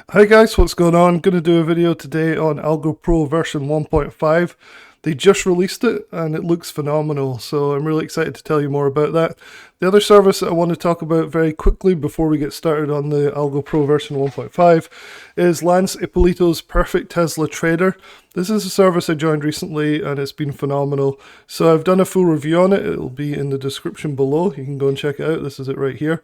Hi guys, what's going on? Going to do a video today on AlgoPro version 1.5. They just released it and it looks phenomenal, so I'm really excited to tell you more about that. The other service that I want to talk about very quickly before we get started on the AlgoPro version 1.5 is Lance Ippolito's Perfect Tesla Trader. This is a service I joined recently and it's been phenomenal. So I've done a full review on it. It'll be in the description below. You can go and check it out. This is it right here.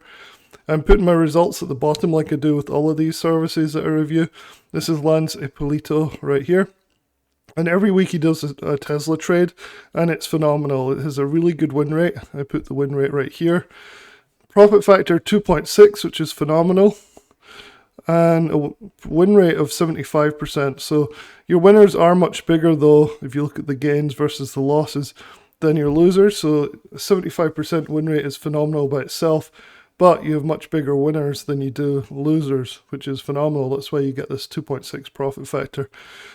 I'm putting my results at the bottom like I do with all of these services that I review. This is Lance Ippolito right here. And every week he does a Tesla trade, and it's phenomenal. It has a really good win rate. I put the win rate right here. Profit factor 2.6, which is phenomenal. And a win rate of 75%. So your winners are much bigger though, if you look at the gains versus the losses, than your losers. So 75% win rate is phenomenal by itself. But you have much bigger winners than you do losers, which is phenomenal. That's why you get this 2.6 profit factor.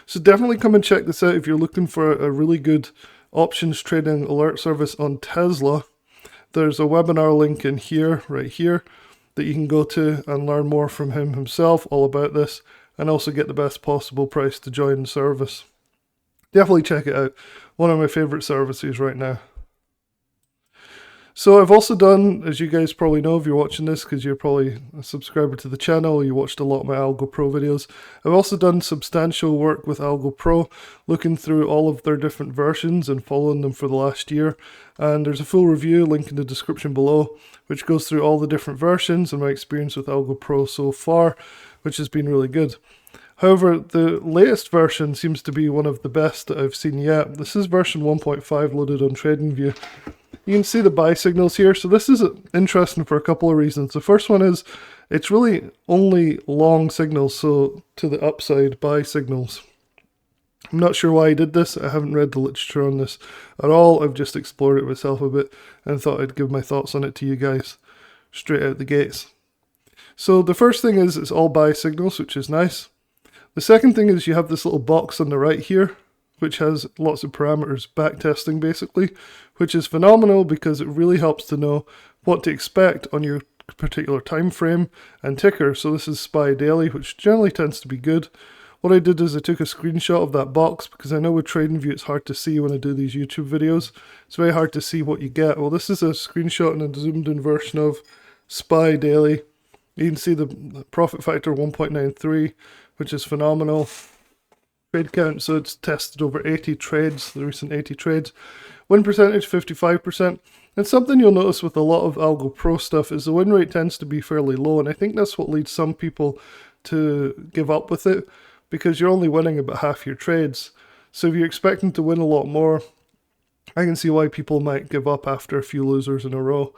So definitely come and check this out if you're looking for a really good options trading alert service on Tesla. There's a webinar link in here, right here, that you can go to and learn more from him himself all about this, and also get the best possible price to join the service. Definitely check it out. One of my favorite services right now. So I've also done, as you guys probably know if you're watching this, because you're probably a subscriber to the channel, you watched a lot of my AlgoPro videos, I've also done substantial work with AlgoPro, looking through all of their different versions and following them for the last year. And there's a full review, link in the description below, which goes through all the different versions and my experience with AlgoPro so far, which has been really good. However, the latest version seems to be one of the best that I've seen yet. This is version 1.5 loaded on TradingView. You can see the buy signals here. So this is interesting for a couple of reasons. The first one is it's really only long signals, so to the upside buy signals. I'm not sure why I did this. I haven't read the literature on this at all. I've just explored it myself a bit and thought I'd give my thoughts on it to you guys straight out the gates. So the first thing is it's all buy signals, which is nice. The second thing is you have this little box on the right here, which has lots of parameters, backtesting basically, which is phenomenal because it really helps to know what to expect on your particular time frame and ticker. So this is SPY daily, which generally tends to be good. What I did is I took a screenshot of that box because I know with TradingView it's hard to see when I do these YouTube videos. It's very hard to see what you get. Well, this is a screenshot and a zoomed in version of SPY daily. You can see the profit factor 1.93, which is phenomenal. Trade count, so it's tested over 80 trades, the recent 80 trades. Win percentage 55%. And something you'll notice with a lot of AlgoPro stuff is the win rate tends to be fairly low, and I think that's what leads some people to give up with it, because you're only winning about half your trades. So if you're expecting to win a lot more, I can see why people might give up after a few losers in a row.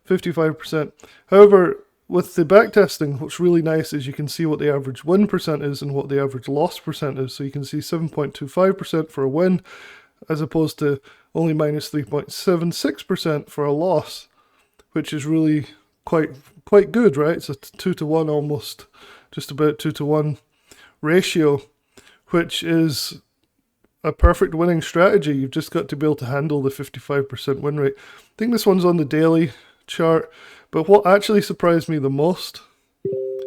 55%. However, with the backtesting, what's really nice is you can see what the average win percent is and what the average loss percent is. So you can see 7.25% for a win, as opposed to only minus 3.76% for a loss, which is really quite good, right? It's a 2-to-1 almost, just about 2-to-1 ratio, which is a perfect winning strategy. You've just got to be able to handle the 55% win rate. I think this one's on the daily chart. But what actually surprised me the most,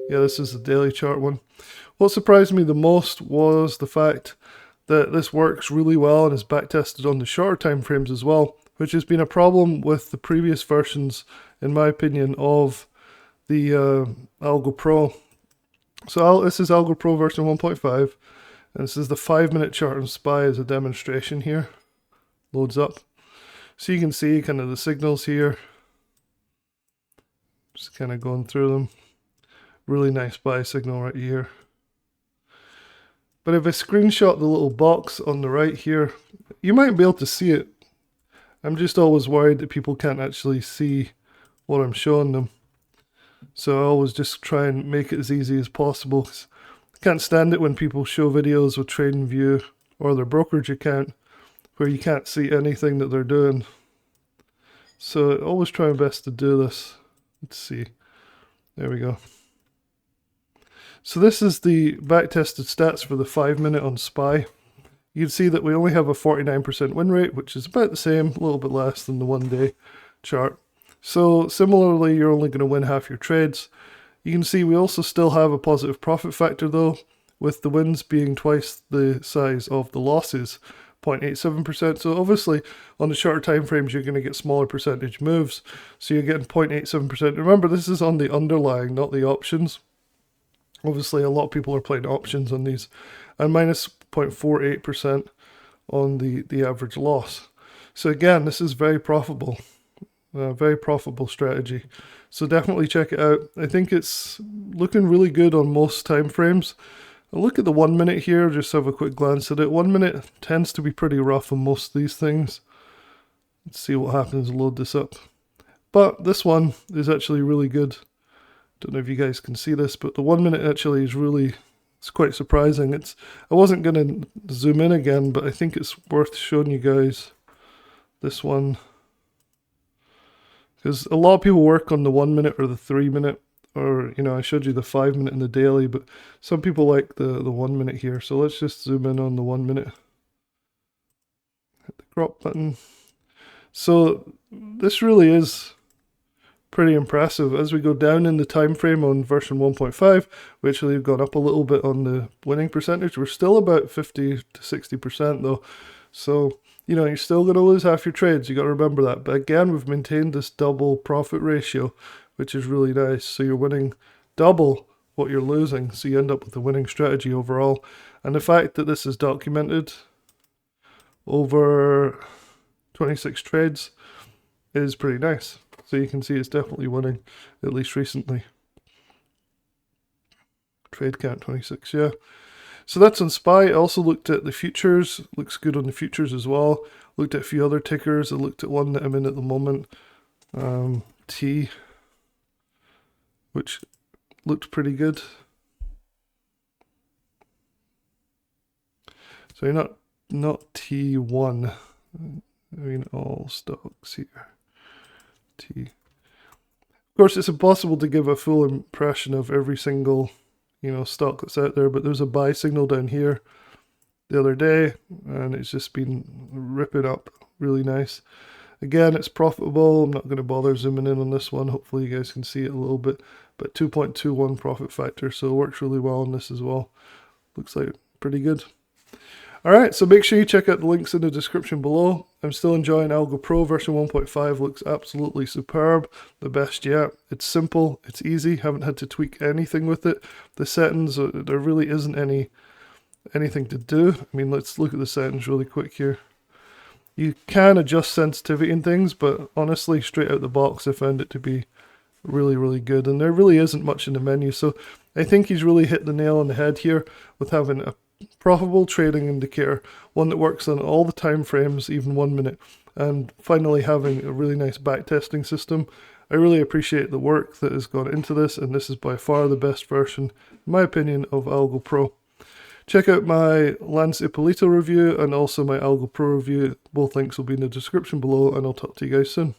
yeah, this is the daily chart one. What surprised me the most was the fact that this works really well and is backtested on the shorter time frames as well, which has been a problem with the previous versions, in my opinion, of the AlgoPro. So this is AlgoPro version 1.5, and this is the 5-minute chart on SPY as a demonstration here. Loads up. So you can see kind of the signals here. Just kind of going through them. Really nice buy signal right here. But if I screenshot the little box on the right here, you might be able to see it. I'm just always worried that people can't actually see what I'm showing them. So I always just try and make it as easy as possible. I can't stand it when people show videos with TradingView or their brokerage account where you can't see anything that they're doing. So I always try my best to do this. Let's see. There we go. So this is the back-tested stats for the 5-minute on SPY. You can see that we only have a 49% win rate, which is about the same, a little bit less than the 1-day chart. So similarly, you're only going to win half your trades. You can see we also still have a positive profit factor though, with the wins being twice the size of the losses, 0.87%. So obviously on the shorter time frames you're going to get smaller percentage moves. So you're getting 0.87%. Remember, this is on the underlying, not the options. Obviously a lot of people are playing options on these. And minus 0.48% on the average loss. So again, this is very profitable. Very profitable strategy. So definitely check it out. I think it's looking really good on most time frames. I'll look at the 1 minute here, just have a quick glance at it. 1 minute tends to be pretty rough on most of these things. Let's see what happens, load this up. But this one is actually really good. Don't know if you guys can see this, but the 1 minute actually is really, it's quite surprising. I wasn't going to zoom in again, but I think it's worth showing you guys this one. Because a lot of people work on the 1 minute or the 3 minute, or, you know, I showed you the 5 minute and the daily, but some people like the 1 minute here. So let's just zoom in on the 1 minute. Hit the crop button. So this really is pretty impressive. As we go down in the time frame on version 1.5, we actually have gone up a little bit on the winning percentage. We're still about 50 to 60% though. So, you know, you're still going to lose half your trades. You got to remember that. But again, we've maintained this double profit ratio, which is really nice. So you're winning double what you're losing. So you end up with a winning strategy overall. And the fact that this is documented over 26 trades is pretty nice. So you can see it's definitely winning, at least recently. Trade count 26, yeah. So that's on SPY. I also looked at the futures. Looks good on the futures as well. Looked at a few other tickers. I looked at one that I'm in at the moment. T, which looked pretty good. So you're not T1. I mean all stocks here. T. Of course, it's impossible to give a full impression of every single, you know, stock that's out there, but there's a buy signal down here the other day, and it's just been ripping up really nice. Again, it's profitable. I'm not going to bother zooming in on this one. Hopefully you guys can see it a little bit, but 2.21 profit factor, so it works really well on this as well. Looks like pretty good. Alright, so make sure you check out the links in the description below. I'm still enjoying AlgoPro version 1.5, looks absolutely superb, the best yet. It's simple, it's easy, haven't had to tweak anything with it. The settings, there really isn't anything to do. I mean, let's look at the settings really quick here. You can adjust sensitivity and things, but honestly, straight out the box, I found it to be really, really good. And there really isn't much in the menu, so I think he's really hit the nail on the head here with having a profitable trading indicator, one that works on all the time frames, even 1 minute, and finally having a really nice backtesting system. I really appreciate the work that has gone into this, and this is by far the best version, in my opinion, of AlgoPro. Check out my Lance Ippolito review and also my AlgoPro review. Both links will be in the description below, and I'll talk to you guys soon.